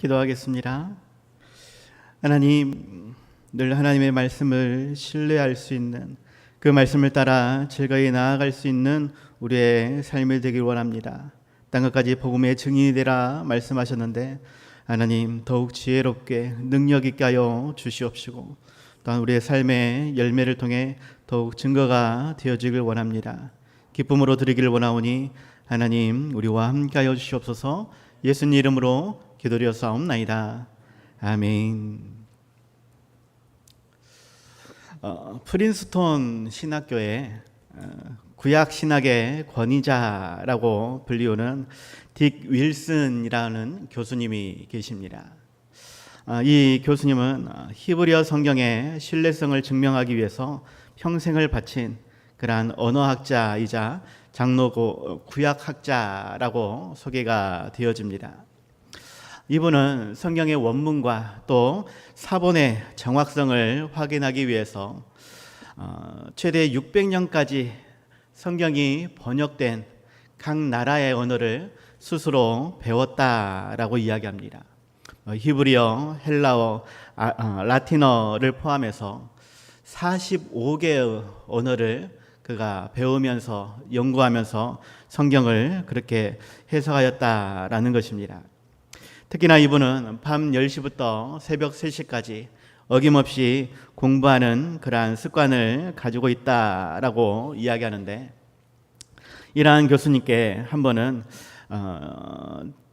기도하겠습니다. 하나님, 늘 하나님의 말씀을 신뢰할 수 있는, 그 말씀을 따라 즐거이 나아갈 수 있는 우리의 삶이 되길 원합니다. 땅끝까지 복음의 증인이 되라 말씀하셨는데, 하나님 더욱 지혜롭게 능력 있게 하여 주시옵시고, 또한 우리의 삶의 열매를 통해 더욱 증거가 되어지길 원합니다. 기쁨으로 드리기를 원하오니 하나님 우리와 함께하여 주시옵소서. 예수님 이름으로 기도드렸사옵나이다. 아멘. 프린스톤 신학교에 구약 신학의 권위자라고 불리우는 딕 윌슨이라는 교수님이 계십니다. 이 교수님은 히브리어 성경의 신뢰성을 증명하기 위해서 평생을 바친 그러한 언어학자이자 장로고 구약학자라고 소개가 되어집니다. 이분은 성경의 원문과 또 사본의 정확성을 확인하기 위해서 최대 600년까지 성경이 번역된 각 나라의 언어를 스스로 배웠다라고 이야기합니다. 히브리어, 헬라어, 라틴어를 포함해서 45개의 언어를 그가 배우면서 연구하면서 성경을 그렇게 해석하였다라는 것입니다. 특히나 이분은 밤 10시부터 새벽 3시까지 어김없이 공부하는 그러한 습관을 가지고 있다라고 이야기하는데, 이러한 교수님께 한 번은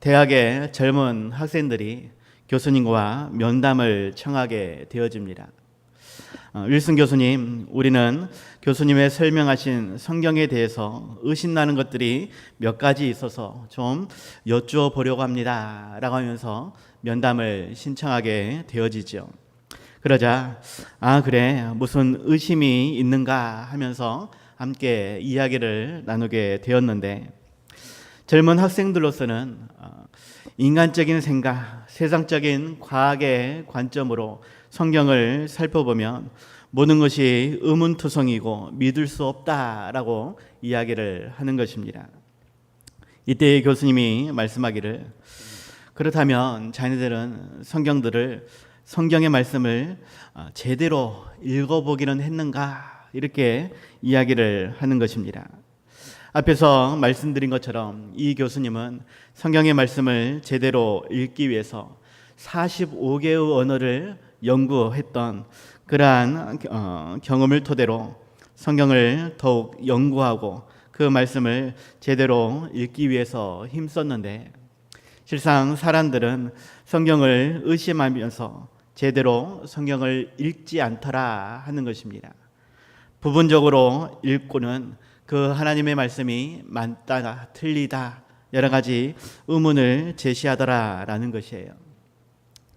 대학의 젊은 학생들이 교수님과 면담을 청하게 되어집니다. 윌슨 교수님, 우리는 교수님의 설명하신 성경에 대해서 의심나는 것들이 몇 가지 있어서 좀 여쭈어 보려고 합니다 라고 하면서 면담을 신청하게 되어지죠. 그러자 그래, 무슨 의심이 있는가 하면서 함께 이야기를 나누게 되었는데, 젊은 학생들로서는 인간적인 생각, 세상적인 과학의 관점으로 성경을 살펴보면 모든 것이 의문투성이고 믿을 수 없다라고 이야기를 하는 것입니다. 이때 교수님이 말씀하기를, 그렇다면 자네들은 성경의 말씀을 제대로 읽어보기는 했는가, 이렇게 이야기를 하는 것입니다. 앞에서 말씀드린 것처럼 이 교수님은 성경의 말씀을 제대로 읽기 위해서 45개의 언어를 연구했던 그러한 경험을 토대로 성경을 더욱 연구하고 그 말씀을 제대로 읽기 위해서 힘썼는데, 실상 사람들은 성경을 의심하면서 제대로 성경을 읽지 않더라 하는 것입니다. 부분적으로 읽고는 그 하나님의 말씀이 맞다 틀리다 여러 가지 의문을 제시하더라라는 것이에요.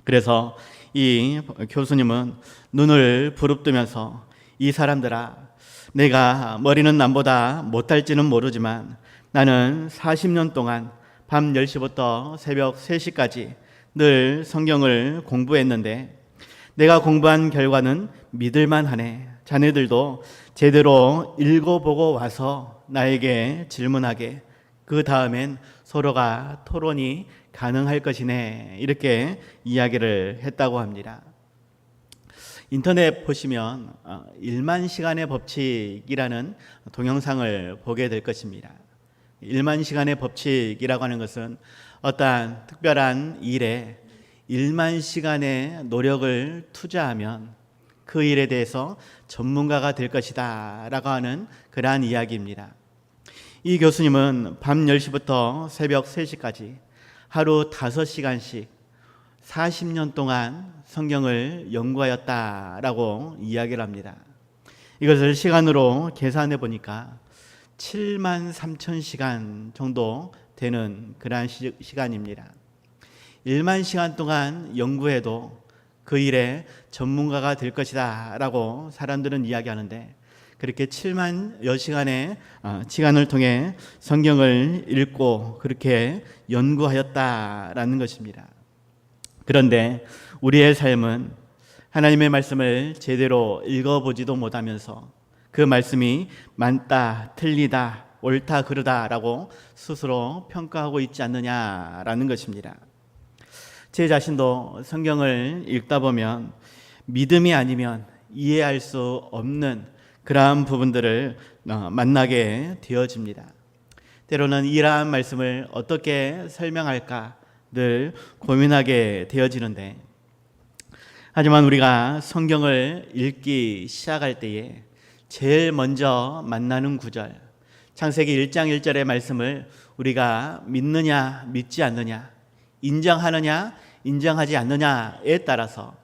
그래서 이 교수님은 눈을 부릅뜨면서, 이 사람들아, 내가 머리는 남보다 못할지는 모르지만 나는 40년 동안 밤 10시부터 새벽 3시까지 늘 성경을 공부했는데 내가 공부한 결과는 믿을만 하네. 자네들도 제대로 읽어보고 와서 나에게 질문하게, 그 다음엔 서로가 토론이 가능할 것이네, 이렇게 이야기를 했다고 합니다. 인터넷 보시면 1만 시간의 법칙이라는 동영상을 보게 될 것입니다. 1만 시간의 법칙이라고 하는 것은 어떠한 특별한 일에 1만 시간의 노력을 투자하면 그 일에 대해서 전문가가 될 것이다 라고 하는 그러한 이야기입니다. 이 교수님은 밤 10시부터 새벽 3시까지 하루 5시간씩 40년 동안 성경을 연구하였다라고 이야기를 합니다. 이것을 시간으로 계산해 보니까 7만 3천 시간 정도 되는 그러한 시간입니다. 1만 시간 동안 연구해도 그 일에 전문가가 될 것이다 라고 사람들은 이야기하는데, 그렇게 7만여 시간의 시간을 통해 성경을 읽고 그렇게 연구하였다라는 것입니다. 그런데 우리의 삶은 하나님의 말씀을 제대로 읽어보지도 못하면서 그 말씀이 맞다, 틀리다, 옳다, 그르다라고 스스로 평가하고 있지 않느냐라는 것입니다. 제 자신도 성경을 읽다 보면 믿음이 아니면 이해할 수 없는 그러한 부분들을 만나게 되어집니다. 때로는 이러한 말씀을 어떻게 설명할까 늘 고민하게 되어지는데, 하지만 우리가 성경을 읽기 시작할 때에 제일 먼저 만나는 구절, 창세기 1장 1절의 말씀을 우리가 믿느냐 믿지 않느냐, 인정하느냐 인정하지 않느냐에 따라서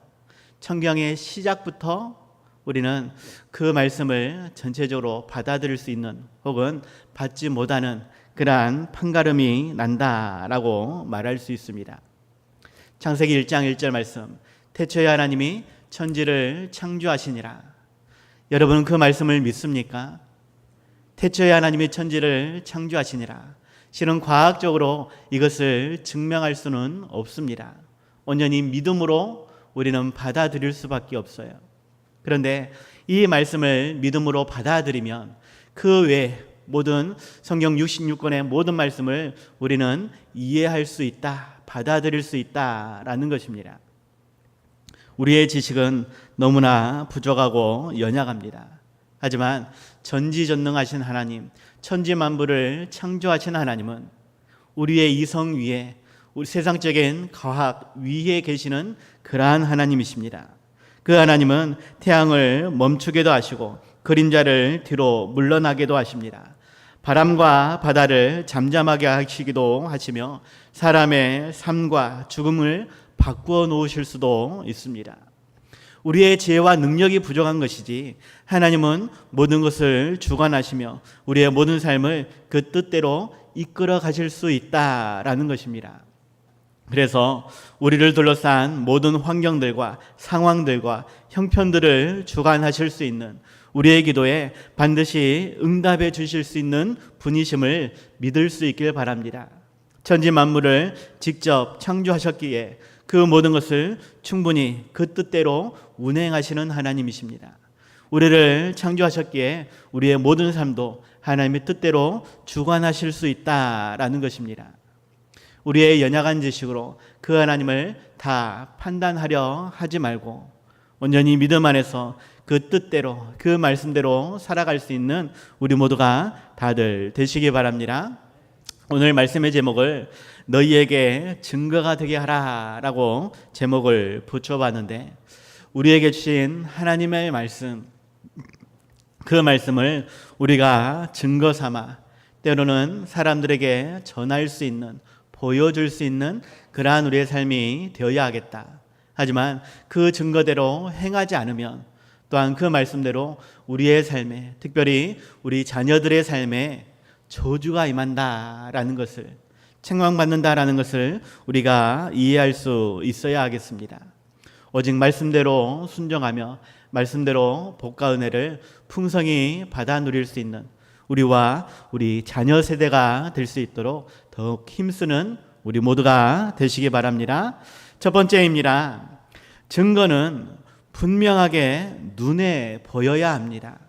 성경의 시작부터 우리는 그 말씀을 전체적으로 받아들일 수 있는 혹은 받지 못하는 그러한 판가름이 난다라고 말할 수 있습니다. 창세기 1장 1절 말씀, 태초에 하나님이 천지를 창조하시니라. 여러분은 그 말씀을 믿습니까? 태초에 하나님이 천지를 창조하시니라. 실은 과학적으로 이것을 증명할 수는 없습니다. 온전히 믿음으로 우리는 받아들일 수밖에 없어요. 그런데 이 말씀을 믿음으로 받아들이면 그 외에 모든 성경 66권의 모든 말씀을 우리는 이해할 수 있다, 받아들일 수 있다라는 것입니다. 우리의 지식은 너무나 부족하고 연약합니다. 하지만 전지전능하신 하나님, 천지만물을 창조하신 하나님은 우리의 이성 위에, 우리 세상적인 과학 위에 계시는 그러한 하나님이십니다. 그 하나님은 태양을 멈추게도 하시고 그림자를 뒤로 물러나게도 하십니다. 바람과 바다를 잠잠하게 하시기도 하시며 사람의 삶과 죽음을 바꾸어 놓으실 수도 있습니다. 우리의 지혜와 능력이 부족한 것이지 하나님은 모든 것을 주관하시며 우리의 모든 삶을 그 뜻대로 이끌어 가실 수 있다라는 것입니다. 그래서 우리를 둘러싼 모든 환경들과 상황들과 형편들을 주관하실 수 있는, 우리의 기도에 반드시 응답해 주실 수 있는 분이심을 믿을 수 있길 바랍니다. 천지 만물을 직접 창조하셨기에 그 모든 것을 충분히 그 뜻대로 운행하시는 하나님이십니다. 우리를 창조하셨기에 우리의 모든 삶도 하나님의 뜻대로 주관하실 수 있다라는 것입니다. 우리의 연약한 지식으로 그 하나님을 다 판단하려 하지 말고 온전히 믿음 안에서 그 뜻대로, 그 말씀대로 살아갈 수 있는 우리 모두가 다들 되시기 바랍니다. 오늘 말씀의 제목을 너희에게 증거가 되게 하라라고 제목을 붙여봤는데, 우리에게 주신 하나님의 말씀, 그 말씀을 우리가 증거 삼아 때로는 사람들에게 전할 수 있는, 보여줄 수 있는 그러한 우리의 삶이 되어야 하겠다. 하지만 그 증거대로 행하지 않으면 또한 그 말씀대로 우리의 삶에, 특별히 우리 자녀들의 삶에 저주가 임한다라는 것을, 책망받는다라는 것을 우리가 이해할 수 있어야 하겠습니다. 오직 말씀대로 순종하며 말씀대로 복과 은혜를 풍성히 받아 누릴 수 있는 우리와 우리 자녀 세대가 될 수 있도록 더욱 힘쓰는 우리 모두가 되시기 바랍니다. 첫 번째입니다. 증거는 분명하게 눈에 보여야 합니다.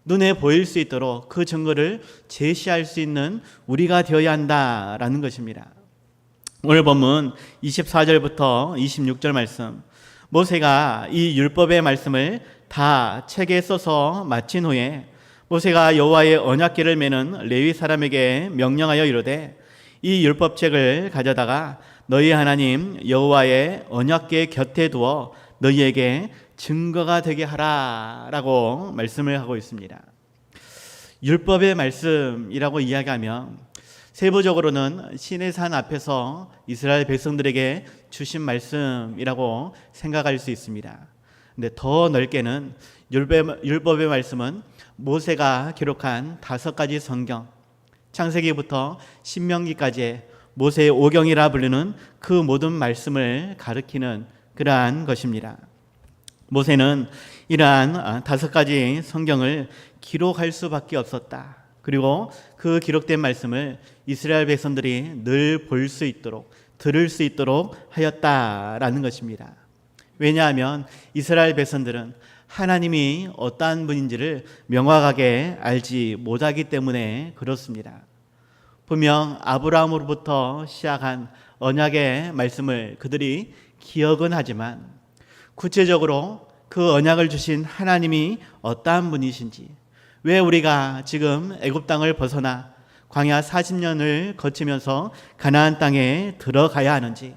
눈에 보일 수 있도록 그 증거를 제시할 수 있는 우리가 되어야 한다라는 것입니다. 오늘 본문 24절부터 26절 말씀, 모세가 이 율법의 말씀을 다 책에 써서 마친 후에 모세가 여호와의 언약궤를 메는 레위 사람에게 명령하여 이르되, 이 율법책을 가져다가 너희 하나님 여호와의 언약궤 곁에 두어 너희에게 증거가 되게 하라라고 말씀을 하고 있습니다. 율법의 말씀이라고 이야기하면 세부적으로는 시내산 앞에서 이스라엘 백성들에게 주신 말씀이라고 생각할 수 있습니다. 근데 더 넓게는 율법의 말씀은 모세가 기록한 5가지 성경, 창세기부터 신명기까지의 모세의 오경이라 불리는 그 모든 말씀을 가리키는 그러한 것입니다. 모세는 이러한 5가지 성경을 기록할 수밖에 없었다. 그리고 그 기록된 말씀을 이스라엘 백성들이 늘 볼 수 있도록, 들을 수 있도록 하였다라는 것입니다. 왜냐하면 이스라엘 백성들은 하나님이 어떠한 분인지를 명확하게 알지 못하기 때문에 그렇습니다. 분명 아브라함으로부터 시작한 언약의 말씀을 그들이 기억은 하지만 구체적으로 그 언약을 주신 하나님이 어떠한 분이신지, 왜 우리가 지금 애굽 땅을 벗어나 광야 40년을 거치면서 가나안 땅에 들어가야 하는지,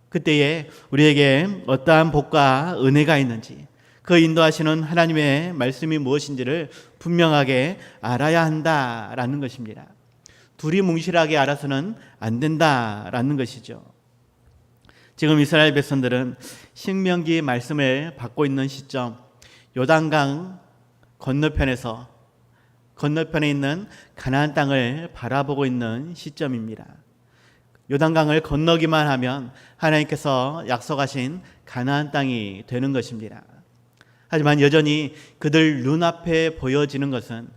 그때에 우리에게 어떠한 복과 은혜가 있는지, 그 인도하시는 하나님의 말씀이 무엇인지를 분명하게 알아야 한다라는 것입니다. 둘이 뭉실하게 알아서는 안 된다라는 것이죠. 지금 이스라엘 백성들은 신명기 말씀을 받고 있는 시점, 요단강 건너편에 있는 가나안 땅을 바라보고 있는 시점입니다. 요단강을 건너기만 하면 하나님께서 약속하신 가나안 땅이 되는 것입니다. 하지만 여전히 그들 눈앞에 보여지는 것은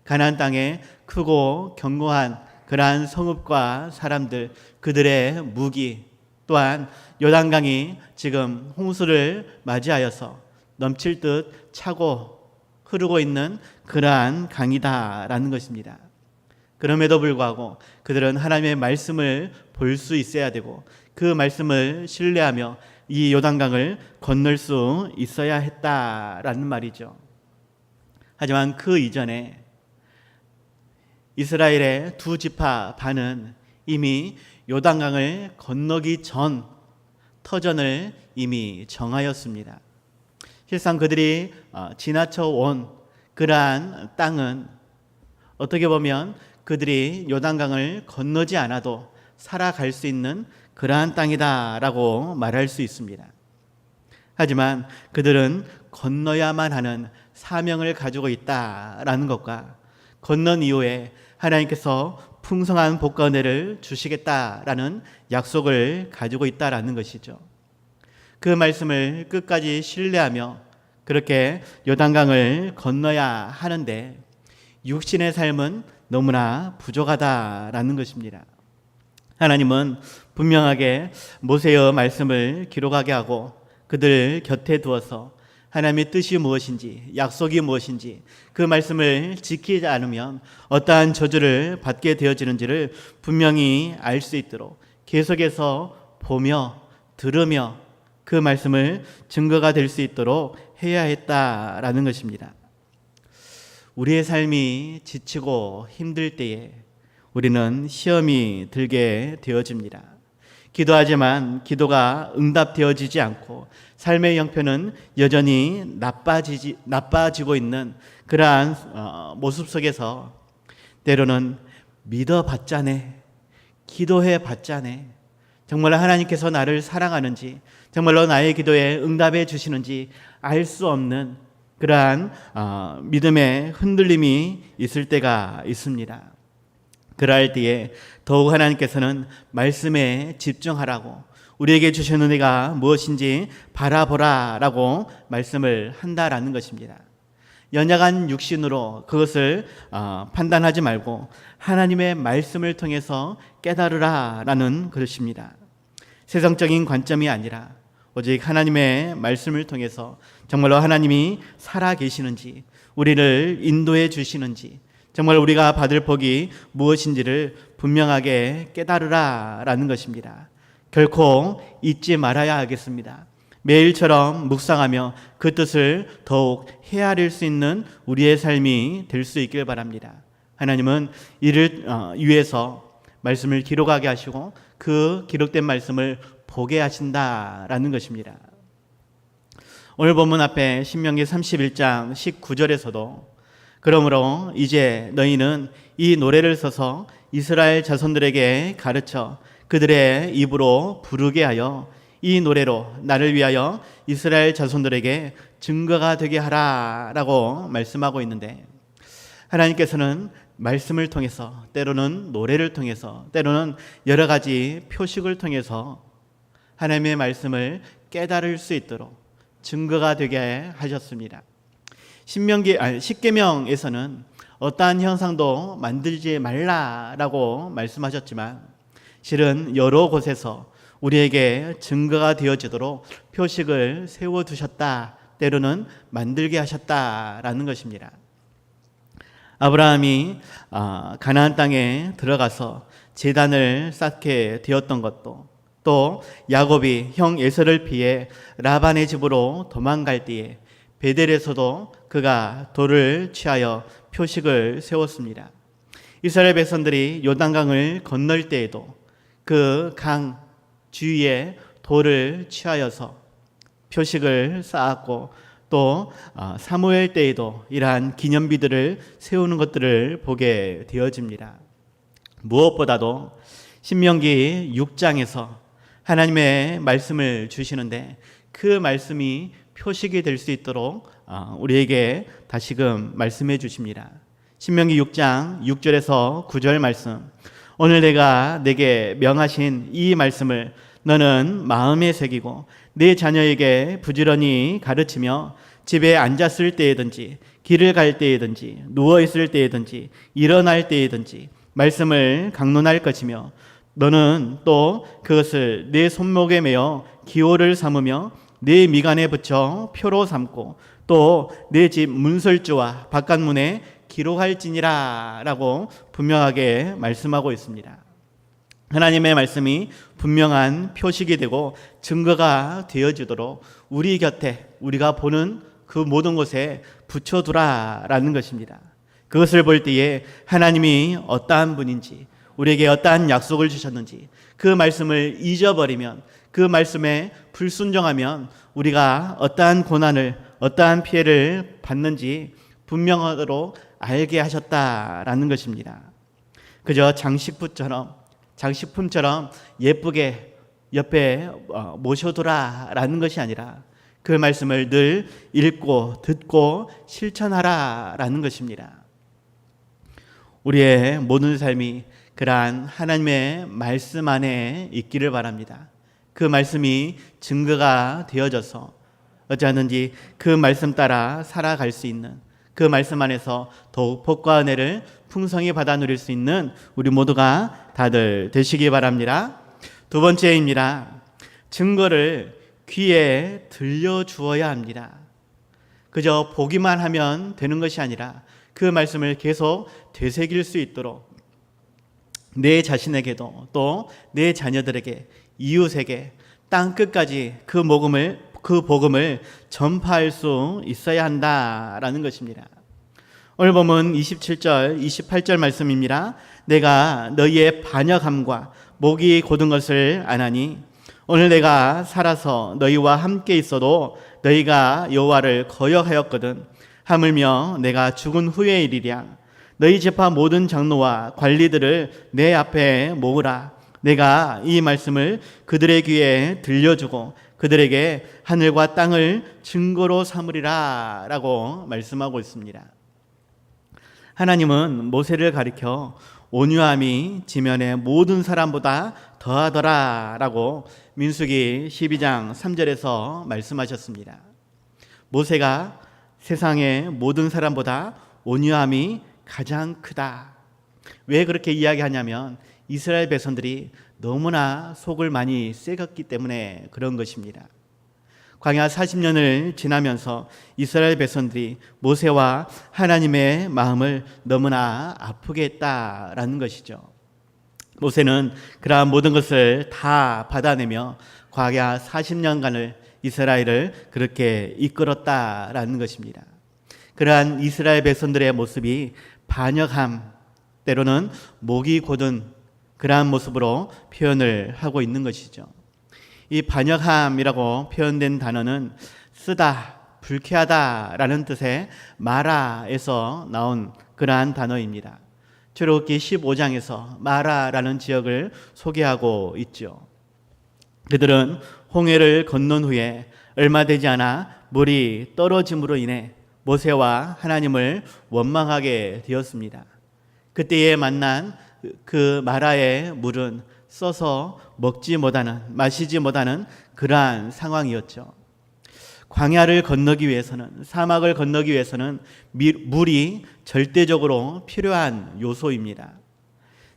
가나안 땅에 크고 견고한 그러한 성읍과 사람들, 그들의 무기, 또한 요단강이 지금 홍수를 맞이하여서 넘칠 듯 차고 흐르고 있는 그러한 강이다라는 것입니다. 그럼에도 불구하고 그들은 하나님의 말씀을 볼 수 있어야 되고, 그 말씀을 신뢰하며 이 요단강을 건널 수 있어야 했다라는 말이죠. 하지만 그 이전에 이스라엘의 두 지파 반은 이미 요단강을 건너기 전 터전을 이미 정하였습니다. 실상 그들이 지나쳐 온 그러한 땅은 어떻게 보면 그들이 요단강을 건너지 않아도 살아갈 수 있는 그러한 땅이다라고 말할 수 있습니다. 하지만 그들은 건너야만 하는 사명을 가지고 있다라는 것과, 건넌 이후에 하나님께서 풍성한 복과 은혜를 주시겠다라는 약속을 가지고 있다라는 것이죠. 그 말씀을 끝까지 신뢰하며 그렇게 요단강을 건너야 하는데 육신의 삶은 너무나 부족하다라는 것입니다. 하나님은 분명하게 모세의 말씀을 기록하게 하고 그들 곁에 두어서 하나님의 뜻이 무엇인지, 약속이 무엇인지, 그 말씀을 지키지 않으면 어떠한 저주를 받게 되어지는지를 분명히 알 수 있도록 계속해서 보며 들으며 그 말씀을 증거가 될 수 있도록 해야 했다라는 것입니다. 우리의 삶이 지치고 힘들 때에 우리는 시험이 들게 되어집니다. 기도하지만 기도가 응답되어지지 않고 삶의 형편은 여전히 나빠지고 있는 그러한 모습 속에서 때로는 믿어봤자네, 기도해봤자네, 정말로 하나님께서 나를 사랑하는지, 정말로 나의 기도에 응답해 주시는지 알 수 없는 그러한 믿음의 흔들림이 있을 때가 있습니다. 그럴 때에 더욱 하나님께서는 말씀에 집중하라고, 우리에게 주신 은혜가 무엇인지 바라보라라고 말씀을 한다라는 것입니다. 연약한 육신으로 그것을 판단하지 말고 하나님의 말씀을 통해서 깨달으라라는 것입니다. 세상적인 관점이 아니라 오직 하나님의 말씀을 통해서 정말로 하나님이 살아계시는지, 우리를 인도해 주시는지, 정말 우리가 받을 복이 무엇인지를 분명하게 깨달으라라는 것입니다. 결코 잊지 말아야 하겠습니다. 매일처럼 묵상하며 그 뜻을 더욱 헤아릴 수 있는 우리의 삶이 될 수 있길 바랍니다. 하나님은 이를 위해서 말씀을 기록하게 하시고 그 기록된 말씀을 보게 하신다라는 것입니다. 오늘 본문 앞에 신명기 31장 19절에서도 그러므로 이제 너희는 이 노래를 써서 이스라엘 자손들에게 가르쳐 그들의 입으로 부르게 하여 이 노래로 나를 위하여 이스라엘 자손들에게 증거가 되게 하라라고 말씀하고 있는데, 하나님께서는 말씀을 통해서, 때로는 노래를 통해서, 때로는 여러 가지 표식을 통해서 하나님의 말씀을 깨달을 수 있도록 증거가 되게 하셨습니다. 십계명에서는 어떠한 형상도 만들지 말라라고 말씀하셨지만 실은 여러 곳에서 우리에게 증거가 되어지도록 표식을 세워두셨다, 때로는 만들게 하셨다라는 것입니다. 아브라함이 가나안 땅에 들어가서 제단을 쌓게 되었던 것도, 또 야곱이 형 에서를 피해 라반의 집으로 도망갈 때에 베델에서도 그가 돌을 취하여 표식을 세웠습니다. 이스라엘 백성들이 요단강을 건널 때에도 그 강 주위에 돌을 취하여서 표식을 쌓았고, 또 사무엘 때에도 이러한 기념비들을 세우는 것들을 보게 되어집니다. 무엇보다도 신명기 6장에서 하나님의 말씀을 주시는데 그 말씀이 표식이 될 수 있도록 우리에게 다시금 말씀해 주십니다. 신명기 6장 6절에서 9절 말씀, 오늘 내가 내게 명하신 이 말씀을 너는 마음에 새기고 네 자녀에게 부지런히 가르치며 집에 앉았을 때에든지 길을 갈 때에든지 누워 있을 때에든지 일어날 때에든지 말씀을 강론할 것이며, 너는 또 그것을 네 손목에 매어 기호를 삼으며 네 미간에 붙여 표로 삼고 또 네 집 문설주와 바깥문에 기록할지니라 라고 분명하게 말씀하고 있습니다. 하나님의 말씀이 분명한 표식이 되고 증거가 되어지도록 우리 곁에, 우리가 보는 그 모든 곳에 붙여두라라는 것입니다. 그것을 볼 때에 하나님이 어떠한 분인지, 우리에게 어떠한 약속을 주셨는지, 그 말씀을 잊어버리면, 그 말씀에 불순종하면 우리가 어떠한 고난을, 어떠한 피해를 받는지 분명하도록 알게 하셨다라는 것입니다. 그저 장식품처럼 예쁘게 옆에 모셔두라라는 것이 아니라 그 말씀을 늘 읽고 듣고 실천하라라는 것입니다. 우리의 모든 삶이 그러한 하나님의 말씀 안에 있기를 바랍니다. 그 말씀이 증거가 되어져서 어찌하든지 그 말씀 따라 살아갈 수 있는, 그 말씀 안에서 더욱 복과 은혜를 풍성히 받아 누릴 수 있는 우리 모두가 다들 되시기 바랍니다. 두 번째입니다. 증거를 귀에 들려주어야 합니다. 그저 보기만 하면 되는 것이 아니라 그 말씀을 계속 되새길 수 있도록 내 자신에게도 또 내 자녀들에게, 이웃에게 땅 끝까지 그 복음을 전파할 수 있어야 한다라는 것입니다. 오늘 보면 27절, 28절 말씀입니다. 내가 너희의 반역함과 목이 곧은 것을 아나니 오늘 내가 살아서 너희와 함께 있어도 너희가 여호와를 거역하였거든. 하물며 내가 죽은 후의 일이랴. 너희 지파 모든 장로와 관리들을 내 앞에 모으라. 내가 이 말씀을 그들의 귀에 들려주고 그들에게 하늘과 땅을 증거로 삼으리라 라고 말씀하고 있습니다. 하나님은 모세를 가리켜 온유함이 지면의 모든 사람보다 더하더라 라고 민수기 12장 3절에서 말씀하셨습니다. 모세가 세상의 모든 사람보다 온유함이 가장 크다. 왜 그렇게 이야기하냐면 이스라엘 백성들이 너무나 속을 많이 썩였기 때문에 그런 것입니다. 광야 40년을 지나면서 이스라엘 백성들이 모세와 하나님의 마음을 너무나 아프게 했다라는 것이죠. 모세는 그러한 모든 것을 다 받아내며 광야 40년간을 이스라엘을 그렇게 이끌었다라는 것입니다. 그러한 이스라엘 백성들의 모습이 반역함, 때로는 목이 곧은 그러한 모습으로 표현을 하고 있는 것이죠. 이 반역함이라고 표현된 단어는 쓰다, 불쾌하다라는 뜻의 마라에서 나온 그러한 단어입니다. 출애굽기 15장에서 마라라는 지역을 소개하고 있죠. 그들은 홍해를 건넌 후에 얼마 되지 않아 물이 떨어짐으로 인해 모세와 하나님을 원망하게 되었습니다. 그때에 만난 그 마라의 물은 써서 먹지 못하는, 마시지 못하는 그러한 상황이었죠. 광야를 건너기 위해서는, 사막을 건너기 위해서는 물이 절대적으로 필요한 요소입니다.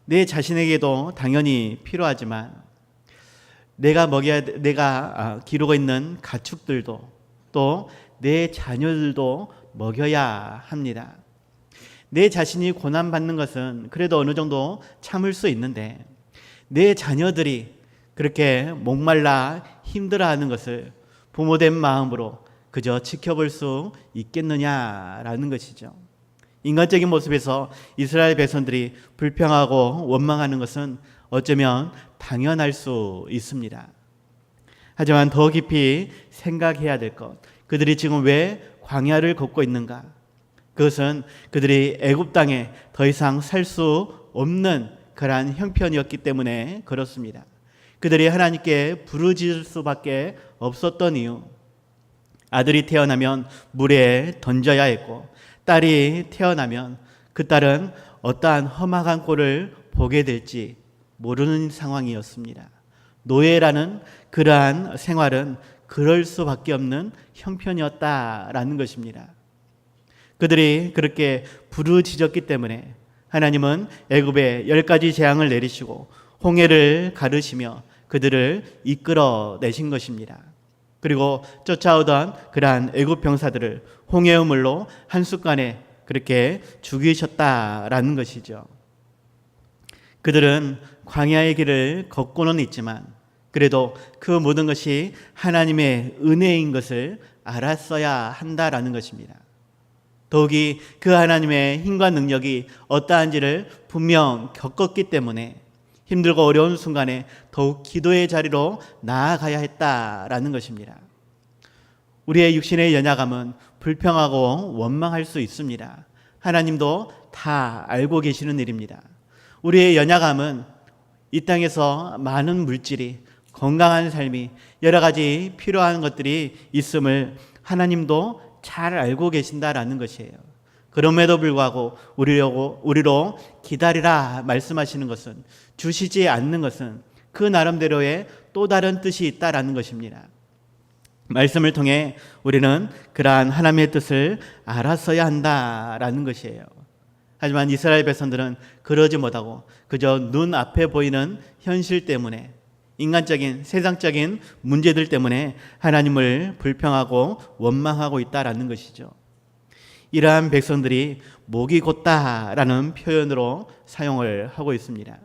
내 자신에게도 당연히 필요하지만 내가 기르고 있는 가축들도 또 내 자녀들도 먹여야 합니다. 내 자신이 고난받는 것은 그래도 어느 정도 참을 수 있는데 내 자녀들이 그렇게 목말라 힘들어하는 것을 부모된 마음으로 그저 지켜볼 수 있겠느냐라는 것이죠. 인간적인 모습에서 이스라엘 백성들이 불평하고 원망하는 것은 어쩌면 당연할 수 있습니다. 하지만 더 깊이 생각해야 될 것, 그들이 지금 왜 광야를 걷고 있는가? 그것은 그들이 애굽 땅에 더 이상 살 수 없는 그러한 형편이었기 때문에 그렇습니다. 그들이 하나님께 부르짖을 수밖에 없었던 이유, 아들이 태어나면 물에 던져야 했고 딸이 태어나면 그 딸은 어떠한 험악한 꼴을 보게 될지 모르는 상황이었습니다. 노예라는 그러한 생활은 그럴 수밖에 없는 형편이었다라는 것입니다. 그들이 그렇게 부르짖었기 때문에 하나님은 애굽에 10가지 재앙을 내리시고 홍해를 가르시며 그들을 이끌어내신 것입니다. 그리고 쫓아오던 그러한 애굽 병사들을 홍해의 물로 한순간에 그렇게 죽이셨다라는 것이죠. 그들은 광야의 길을 걷고는 있지만 그래도 그 모든 것이 하나님의 은혜인 것을 알았어야 한다라는 것입니다. 더욱이 그 하나님의 힘과 능력이 어떠한지를 분명 겪었기 때문에 힘들고 어려운 순간에 더욱 기도의 자리로 나아가야 했다라는 것입니다. 우리의 육신의 연약함은 불평하고 원망할 수 있습니다. 하나님도 다 알고 계시는 일입니다. 우리의 연약함은 이 땅에서 많은 물질이, 건강한 삶이, 여러 가지 필요한 것들이 있음을 하나님도 잘 알고 계신다라는 것이에요. 그럼에도 불구하고 우리로 기다리라 말씀하시는 것은, 주시지 않는 것은 그 나름대로의 또 다른 뜻이 있다라는 것입니다. 말씀을 통해 우리는 그러한 하나님의 뜻을 알았어야 한다라는 것이에요. 하지만 이스라엘 백성들은 그러지 못하고 그저 눈앞에 보이는 현실 때문에, 인간적인 세상적인 문제들 때문에 하나님을 불평하고 원망하고 있다라는 것이죠. 이러한 백성들이 목이 곧다라는 표현으로 사용을 하고 있습니다.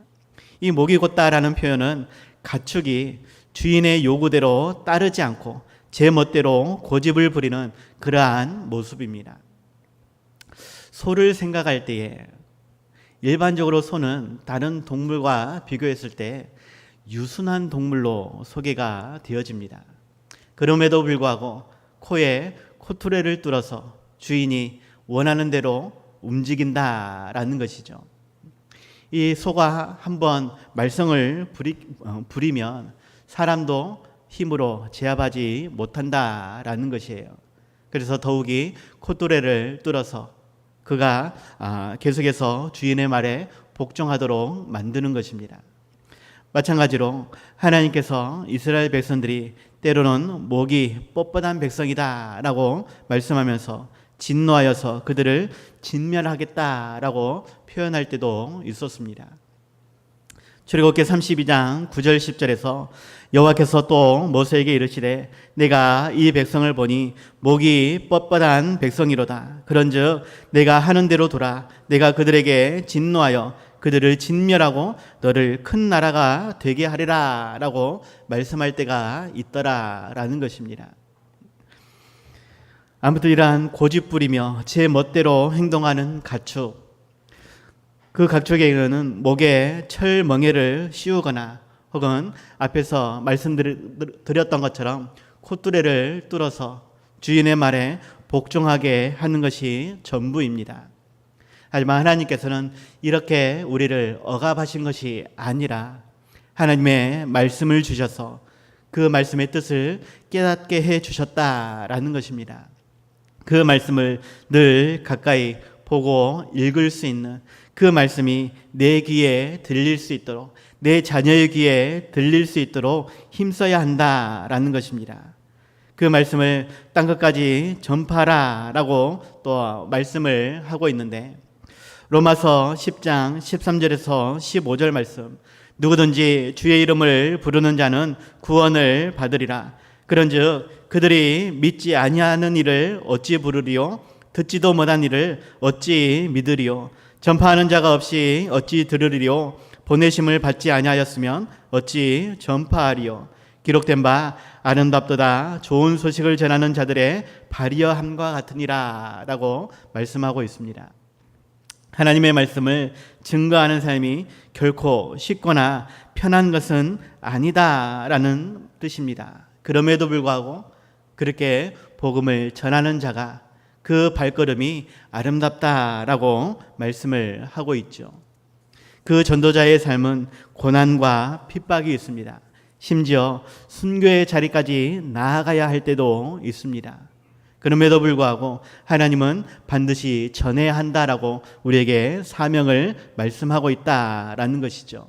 이 목이 곧다라는 표현은 가축이 주인의 요구대로 따르지 않고 제 멋대로 고집을 부리는 그러한 모습입니다. 소를 생각할 때에 일반적으로 소는 다른 동물과 비교했을 때 유순한 동물로 소개가 되어집니다. 그럼에도 불구하고 코에 코투레를 뚫어서 주인이 원하는 대로 움직인다라는 것이죠. 이 소가 한번 말썽을 부리면 사람도 힘으로 제압하지 못한다라는 것이에요. 그래서 더욱이 콧뚜레를 뚫어서 그가 계속해서 주인의 말에 복종하도록 만드는 것입니다. 마찬가지로 하나님께서 이스라엘 백성들이 때로는 목이 뻣뻣한 백성이다라고 말씀하면서 진노하여서 그들을 진멸하겠다라고 표현할 때도 있었습니다. 출애굽기 32장 9절 10절에서 여호와께서 또 모세에게 이르시되 내가 이 백성을 보니 목이 뻣뻣한 백성이로다. 그런즉 내가 하는 대로 돌아 내가 그들에게 진노하여 그들을 진멸하고 너를 큰 나라가 되게 하리라 라고 말씀할 때가 있더라라는 것입니다. 아무튼 이러한 고집부리며 제 멋대로 행동하는 가축, 그 가축에게는 목에 철멍에를 씌우거나 혹은 앞에서 말씀드렸던 것처럼 콧뚜레를 뚫어서 주인의 말에 복종하게 하는 것이 전부입니다. 하지만 하나님께서는 이렇게 우리를 억압하신 것이 아니라 하나님의 말씀을 주셔서 그 말씀의 뜻을 깨닫게 해 주셨다라는 것입니다. 그 말씀을 늘 가까이 보고 읽을 수 있는 그 말씀이 내 귀에 들릴 수 있도록, 내 자녀의 귀에 들릴 수 있도록 힘써야 한다라는 것입니다. 그 말씀을 땅 끝까지 전파하라라고 또 말씀을 하고 있는데, 로마서 10장 13절에서 15절 말씀, 누구든지 주의 이름을 부르는 자는 구원을 받으리라. 그런즉 그들이 믿지 아니하는 일을 어찌 부르리요? 듣지도 못한 일을 어찌 믿으리요? 전파하는 자가 없이 어찌 들으리요? 보내심을 받지 아니하였으면 어찌 전파하리요? 기록된 바 아름답도다 좋은 소식을 전하는 자들의 발이여함과 같으니라 라고 말씀하고 있습니다. 하나님의 말씀을 증거하는 삶이 결코 쉽거나 편한 것은 아니다라는 뜻입니다. 그럼에도 불구하고 그렇게 복음을 전하는 자가 그 발걸음이 아름답다라고 말씀을 하고 있죠. 그 전도자의 삶은 고난과 핍박이 있습니다. 심지어 순교의 자리까지 나아가야 할 때도 있습니다. 그럼에도 불구하고 하나님은 반드시 전해야 한다라고 우리에게 사명을 말씀하고 있다라는 것이죠.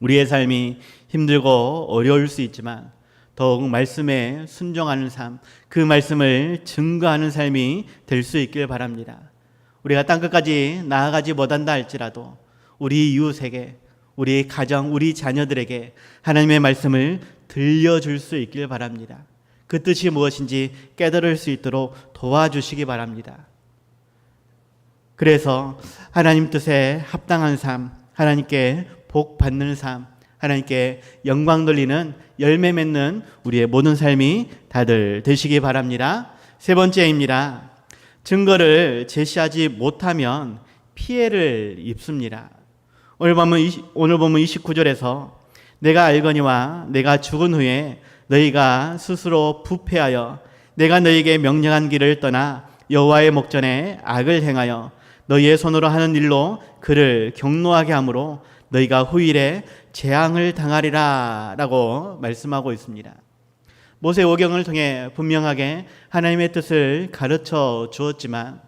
우리의 삶이 힘들고 어려울 수 있지만 더욱 말씀에 순종하는 삶, 그 말씀을 증거하는 삶이 될 수 있길 바랍니다. 우리가 땅끝까지 나아가지 못한다 할지라도 우리 이웃에게, 우리 가정, 우리 자녀들에게 하나님의 말씀을 들려줄 수 있길 바랍니다. 그 뜻이 무엇인지 깨달을 수 있도록 도와주시기 바랍니다. 그래서 하나님 뜻에 합당한 삶, 하나님께 복 받는 삶, 하나님께 영광 돌리는 열매 맺는 우리의 모든 삶이 다들 되시기 바랍니다. 세 번째입니다. 증거를 제시하지 못하면 피해를 입습니다. 오늘 보면 29절에서 내가 알거니와 내가 죽은 후에 너희가 스스로 부패하여 내가 너희에게 명령한 길을 떠나 여호와의 목전에 악을 행하여 너희의 손으로 하는 일로 그를 경노하게 하므로 너희가 후일에 재앙을 당하리라 라고 말씀하고 있습니다. 모세오경을 통해 분명하게 하나님의 뜻을 가르쳐 주었지만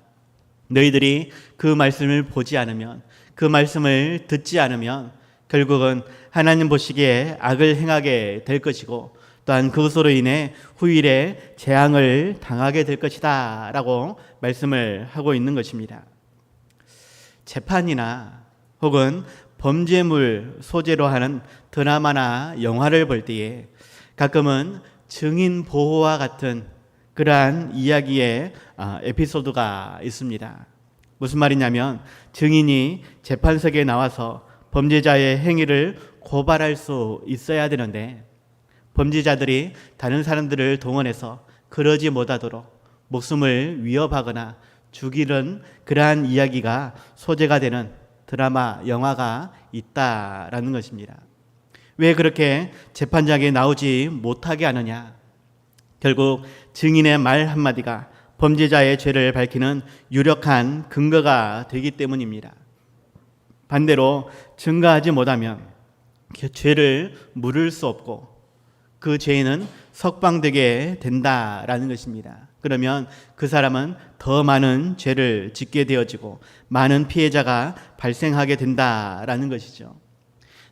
너희들이 그 말씀을 보지 않으면, 그 말씀을 듣지 않으면 결국은 하나님 보시기에 악을 행하게 될 것이고 또한 그것으로 인해 후일에 재앙을 당하게 될 것이다 라고 말씀을 하고 있는 것입니다. 재판이나 혹은 범죄물 소재로 하는 드라마나 영화를 볼 때에 가끔은 증인 보호와 같은 그러한 이야기의 에피소드가 있습니다. 무슨 말이냐면 증인이 재판석에 나와서 범죄자의 행위를 고발할 수 있어야 되는데 범죄자들이 다른 사람들을 동원해서 그러지 못하도록 목숨을 위협하거나 죽이는 그러한 이야기가 소재가 되는 드라마, 영화가 있다라는 것입니다. 왜 그렇게 재판장에 나오지 못하게 하느냐? 결국 증인의 말 한마디가 범죄자의 죄를 밝히는 유력한 근거가 되기 때문입니다. 반대로 증거하지 못하면 죄를 물을 수 없고 그 죄인은 석방되게 된다라는 것입니다. 그러면 그 사람은 더 많은 죄를 짓게 되어지고 많은 피해자가 발생하게 된다라는 것이죠.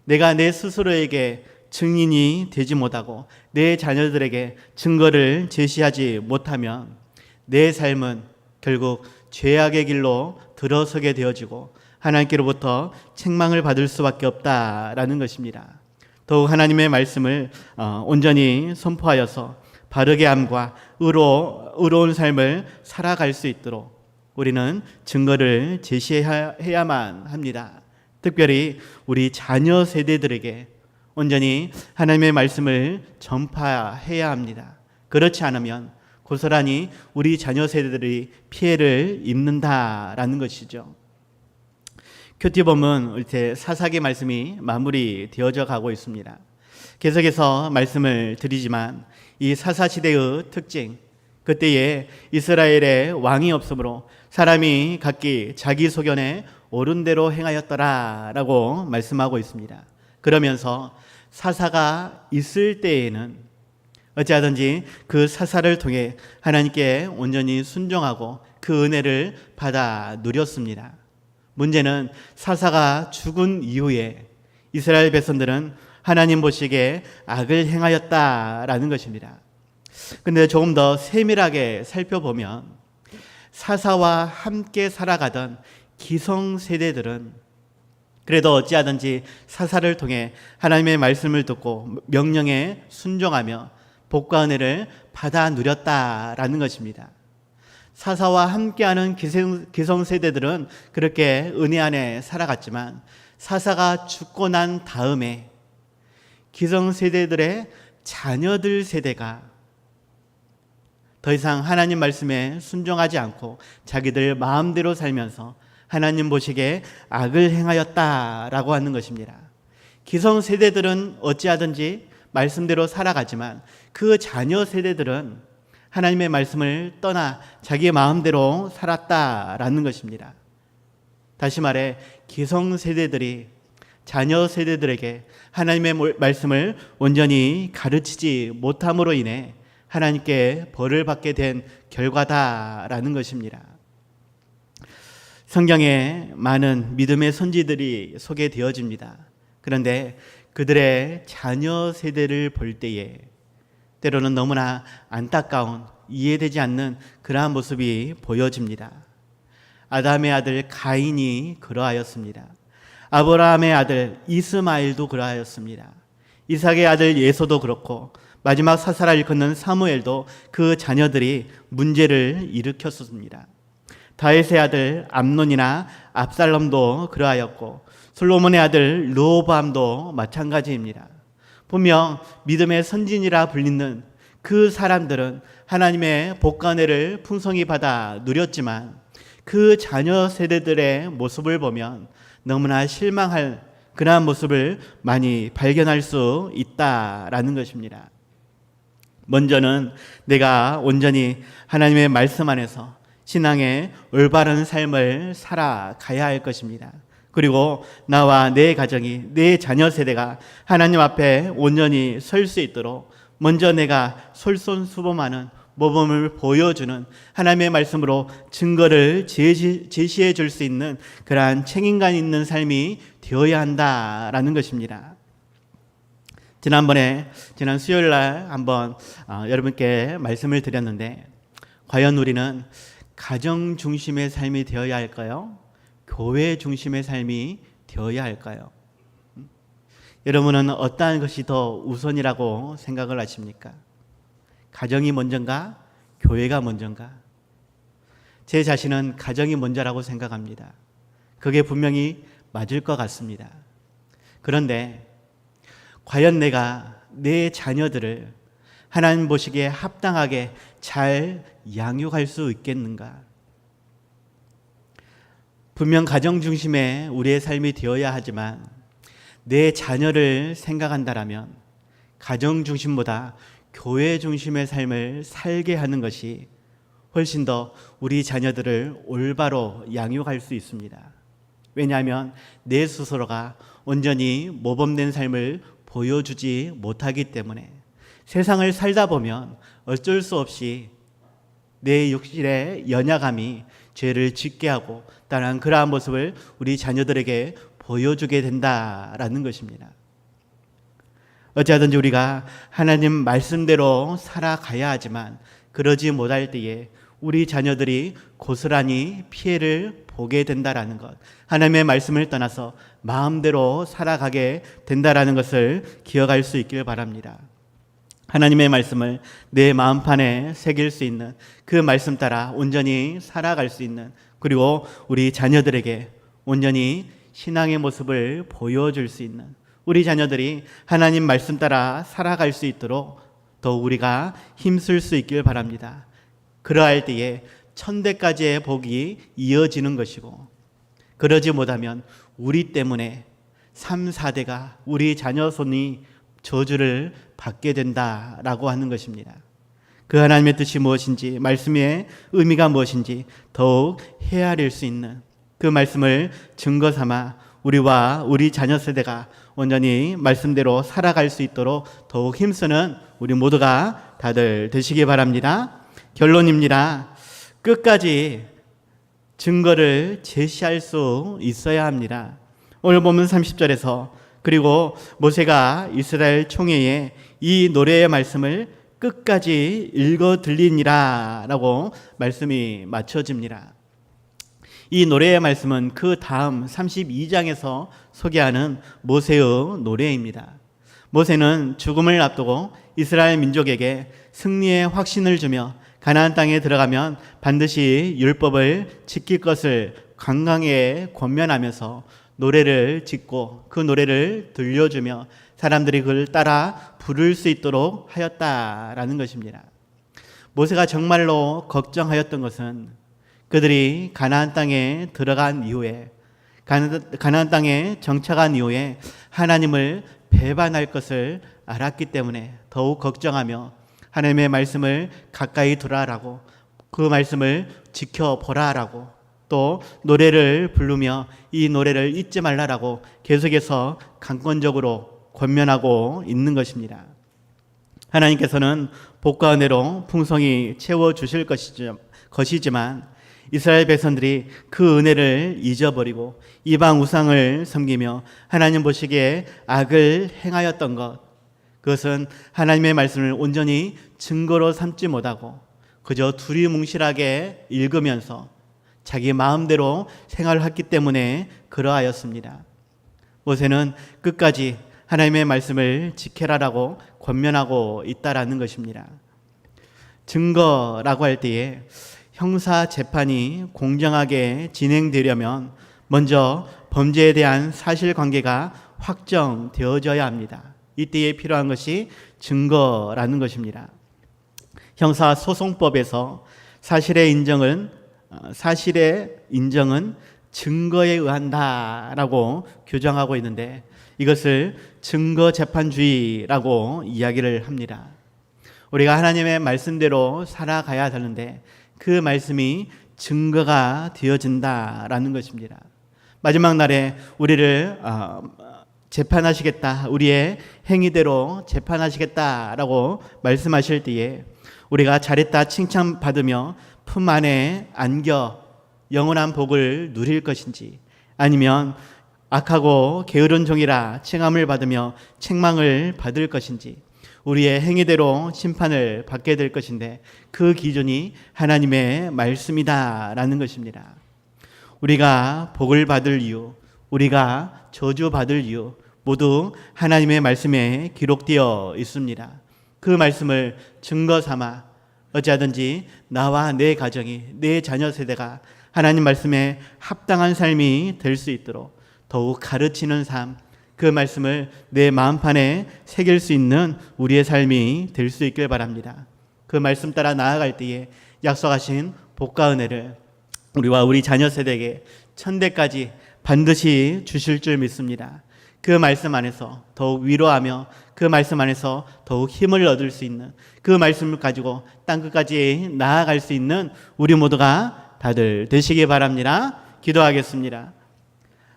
내가 내 스스로에게 증인이 되지 못하고 내 자녀들에게 증거를 제시하지 못하면 내 삶은 결국 죄악의 길로 들어서게 되어지고 하나님께로부터 책망을 받을 수밖에 없다라는 것입니다. 더욱 하나님의 말씀을 온전히 선포하여서 바르게 함과 의로운 삶을 살아갈 수 있도록 우리는 증거를 제시해야만 합니다. 특별히 우리 자녀 세대들에게 온전히 하나님의 말씀을 전파해야 합니다. 그렇지 않으면 고스란히 우리 자녀 세대들이 피해를 입는다라는 것이죠. 큐티범은 이렇게 사사기 말씀이 마무리되어져 가고 있습니다. 계속해서 말씀을 드리지만 이 사사시대의 특징, 그때에 이스라엘에 왕이 없으므로 사람이 각기 자기 소견에 옳은 대로 행하였더라라고 말씀하고 있습니다. 그러면서 사사가 있을 때에는 어찌하든지 그 사사를 통해 하나님께 온전히 순종하고 그 은혜를 받아 누렸습니다. 문제는 사사가 죽은 이후에 이스라엘 백성들은 하나님 보시기에 악을 행하였다라는 것입니다. 근데 조금 더 세밀하게 살펴보면 사사와 함께 살아가던 기성세대들은 그래도 어찌하든지 사사를 통해 하나님의 말씀을 듣고 명령에 순종하며 복과 은혜를 받아 누렸다라는 것입니다. 사사와 함께하는 기성세대들은 그렇게 은혜 안에 살아갔지만 사사가 죽고 난 다음에 기성세대들의 자녀들 세대가 더 이상 하나님 말씀에 순종하지 않고 자기들 마음대로 살면서 하나님 보시기에 악을 행하였다라고 하는 것입니다. 기성세대들은 어찌하든지 말씀대로 살아가지만 그 자녀 세대들은 하나님의 말씀을 떠나 자기의 마음대로 살았다라는 것입니다. 다시 말해 기성세대들이 자녀 세대들에게 하나님의 말씀을 온전히 가르치지 못함으로 인해 하나님께 벌을 받게 된 결과다라는 것입니다. 성경에 많은 믿음의 선지들이 소개되어집니다. 그런데 그들의 자녀 세대를 볼 때에 때로는 너무나 안타까운, 이해되지 않는 그러한 모습이 보여집니다. 아담의 아들 가인이 그러하였습니다. 아브라함의 아들 이스마엘도 그러하였습니다. 이삭의 아들 예소도 그렇고 마지막 사사를 일컫는 사무엘도 그 자녀들이 문제를 일으켰습니다. 다윗의 아들 암논이나 압살롬도 그러하였고 솔로몬의 아들 르호보암도 마찬가지입니다. 분명 믿음의 선진이라 불리는 그 사람들은 하나님의 복과 은혜를 풍성히 받아 누렸지만 그 자녀 세대들의 모습을 보면 너무나 실망할 그러한 모습을 많이 발견할 수 있다라는 것입니다. 먼저는 내가 온전히 하나님의 말씀 안에서 신앙의 올바른 삶을 살아가야 할 것입니다. 그리고 나와 내 가정이, 내 자녀 세대가 하나님 앞에 온전히 설 수 있도록 먼저 내가 솔선수범하는 모범을 보여주는 하나님의 말씀으로 증거를 제시해 줄 수 있는 그러한 책임감 있는 삶이 되어야 한다라는 것입니다. 지난 수요일 날 한번 여러분께 말씀을 드렸는데 과연 우리는 가정 중심의 삶이 되어야 할까요? 교회 중심의 삶이 되어야 할까요? 여러분은 어떠한 것이 더 우선이라고 생각을 하십니까? 가정이 먼저인가? 교회가 먼저인가? 제 자신은 가정이 먼저라고 생각합니다. 그게 분명히 맞을 것 같습니다. 그런데 과연 내가 내 자녀들을 하나님 보시기에 합당하게 잘 양육할 수 있겠는가? 분명 가정 중심의 우리의 삶이 되어야 하지만 내 자녀를 생각한다라면 가정 중심보다 교회 중심의 삶을 살게 하는 것이 훨씬 더 우리 자녀들을 올바로 양육할 수 있습니다. 왜냐하면 내 스스로가 온전히 모범된 삶을 보여주지 못하기 때문에 세상을 살다 보면 어쩔 수 없이 내 육신의 연약함이 죄를 짓게 하고 따라한 그러한 모습을 우리 자녀들에게 보여주게 된다라는 것입니다. 어찌하든지 우리가 하나님 말씀대로 살아가야 하지만 그러지 못할 때에 우리 자녀들이 고스란히 피해를 보게 된다라는 것, 하나님의 말씀을 떠나서 마음대로 살아가게 된다라는 것을 기억할 수 있길 바랍니다. 하나님의 말씀을 내 마음판에 새길 수 있는 그 말씀 따라 온전히 살아갈 수 있는, 그리고 우리 자녀들에게 온전히 신앙의 모습을 보여줄 수 있는 우리 자녀들이 하나님 말씀 따라 살아갈 수 있도록 더욱 우리가 힘쓸 수 있길 바랍니다. 그러할 때에 천대까지의 복이 이어지는 것이고, 그러지 못하면 우리 때문에 3, 4대가 우리 자녀 손이 저주를 받게 된다라고 하는 것입니다. 그 하나님의 뜻이 무엇인지, 말씀의 의미가 무엇인지 더욱 헤아릴 수 있는 그 말씀을 증거 삼아 우리와 우리 자녀 세대가 온전히 말씀대로 살아갈 수 있도록 더욱 힘쓰는 우리 모두가 다들 되시기 바랍니다. 결론입니다. 끝까지 증거를 제시할 수 있어야 합니다. 오늘 보면 30절에서 그리고 모세가 이스라엘 총회에 이 노래의 말씀을 끝까지 읽어 들리니라 라고 말씀이 맞춰집니다. 이 노래의 말씀은 그 다음 32장에서 소개하는 모세의 노래입니다. 모세는 죽음을 앞두고 이스라엘 민족에게 승리의 확신을 주며 가나안 땅에 들어가면 반드시 율법을 지킬 것을 강강하게 권면하면서 노래를 짓고 그 노래를 들려주며 사람들이 그를 따라 부를 수 있도록 하였다라는 것입니다. 모세가 정말로 걱정하였던 것은 그들이 가나안 땅에 들어간 이후에 가나안 땅에 정착한 이후에 하나님을 배반할 것을 알았기 때문에 더욱 걱정하며 하나님의 말씀을 가까이 두라라고 그 말씀을 지켜보라라고 또 노래를 부르며 이 노래를 잊지 말라라고 계속해서 강권적으로 권면하고 있는 것입니다. 하나님께서는 복과 은혜로 풍성히 채워주실 것이지만 이스라엘 백성들이 그 은혜를 잊어버리고 이방 우상을 섬기며 하나님 보시기에 악을 행하였던 것, 그것은 하나님의 말씀을 온전히 증거로 삼지 못하고 그저 두리뭉실하게 읽으면서 자기 마음대로 생활했기 때문에 그러하였습니다. 모세는 끝까지 하나님의 말씀을 지켜라라고 권면하고 있다라는 것입니다. 증거라고 할 때에 형사 재판이 공정하게 진행되려면 먼저 범죄에 대한 사실관계가 확정되어져야 합니다. 이때에 필요한 것이 증거라는 것입니다. 형사소송법에서 사실의 인정은 증거에 의한다라고 규정하고 있는데 이것을 증거재판주의라고 이야기를 합니다. 우리가 하나님의 말씀대로 살아가야 되는데 그 말씀이 증거가 되어진다라는 것입니다. 마지막 날에 우리를 재판하시겠다, 우리의 행위대로 재판하시겠다라고 말씀하실 때에 우리가 잘했다 칭찬받으며 품 안에 안겨 영원한 복을 누릴 것인지 아니면 악하고 게으른 종이라 칭함을 받으며 책망을 받을 것인지 우리의 행위대로 심판을 받게 될 것인데 그 기준이 하나님의 말씀이다라는 것입니다. 우리가 복을 받을 이유, 우리가 저주받을 이유 모두 하나님의 말씀에 기록되어 있습니다. 그 말씀을 증거 삼아 어찌하든지 나와 내 가정이, 내 자녀 세대가 하나님 말씀에 합당한 삶이 될 수 있도록 더욱 가르치는 삶, 그 말씀을 내 마음판에 새길 수 있는 우리의 삶이 될 수 있길 바랍니다. 그 말씀 따라 나아갈 때에 약속하신 복과 은혜를 우리와 우리 자녀 세대에게 천대까지 반드시 주실 줄 믿습니다. 그 말씀 안에서 더욱 위로하며 그 말씀 안에서 더욱 힘을 얻을 수 있는 그 말씀을 가지고 땅끝까지 나아갈 수 있는 우리 모두가 다들 되시기 바랍니다. 기도하겠습니다.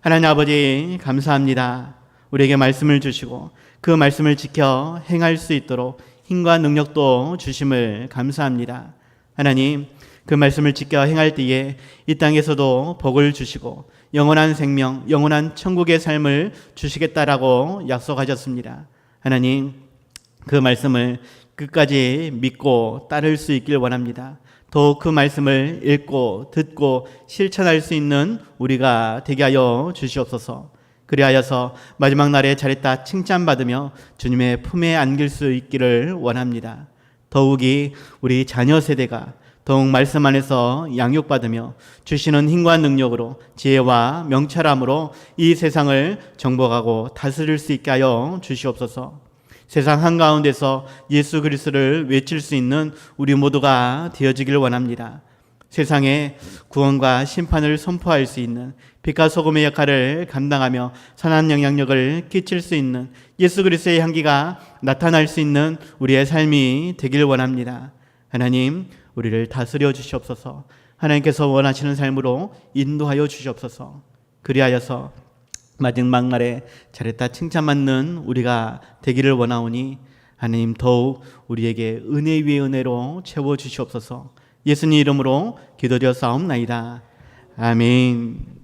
하나님 아버지 감사합니다. 우리에게 말씀을 주시고 그 말씀을 지켜 행할 수 있도록 힘과 능력도 주심을 감사합니다. 하나님, 그 말씀을 지켜 행할 때에 이 땅에서도 복을 주시고 영원한 생명, 영원한 천국의 삶을 주시겠다라고 약속하셨습니다. 하나님, 그 말씀을 끝까지 믿고 따를 수 있길 원합니다. 더욱 그 말씀을 읽고 듣고 실천할 수 있는 우리가 되게 하여 주시옵소서. 그리하여서 마지막 날에 잘했다 칭찬받으며 주님의 품에 안길 수 있기를 원합니다. 더욱이 우리 자녀 세대가 더욱 말씀 안에서 양육받으며 주시는 힘과 능력으로 지혜와 명철함으로 이 세상을 정복하고 다스릴 수 있게 하여 주시옵소서. 세상 한가운데서 예수 그리스도를 외칠 수 있는 우리 모두가 되어지길 원합니다. 세상에 구원과 심판을 선포할 수 있는 빛과 소금의 역할을 감당하며 선한 영향력을 끼칠 수 있는 예수 그리스도의 향기가 나타날 수 있는 우리의 삶이 되길 원합니다. 하나님, 우리를 다스려 주시옵소서. 하나님께서 원하시는 삶으로 인도하여 주시옵소서. 그리하여서 마지막 날에 잘했다 칭찬받는 우리가 되기를 원하오니 하나님 더욱 우리에게 은혜 위에 은혜로 채워 주시옵소서. 예수님 이름으로 기도드려 싸움나이다. 아멘.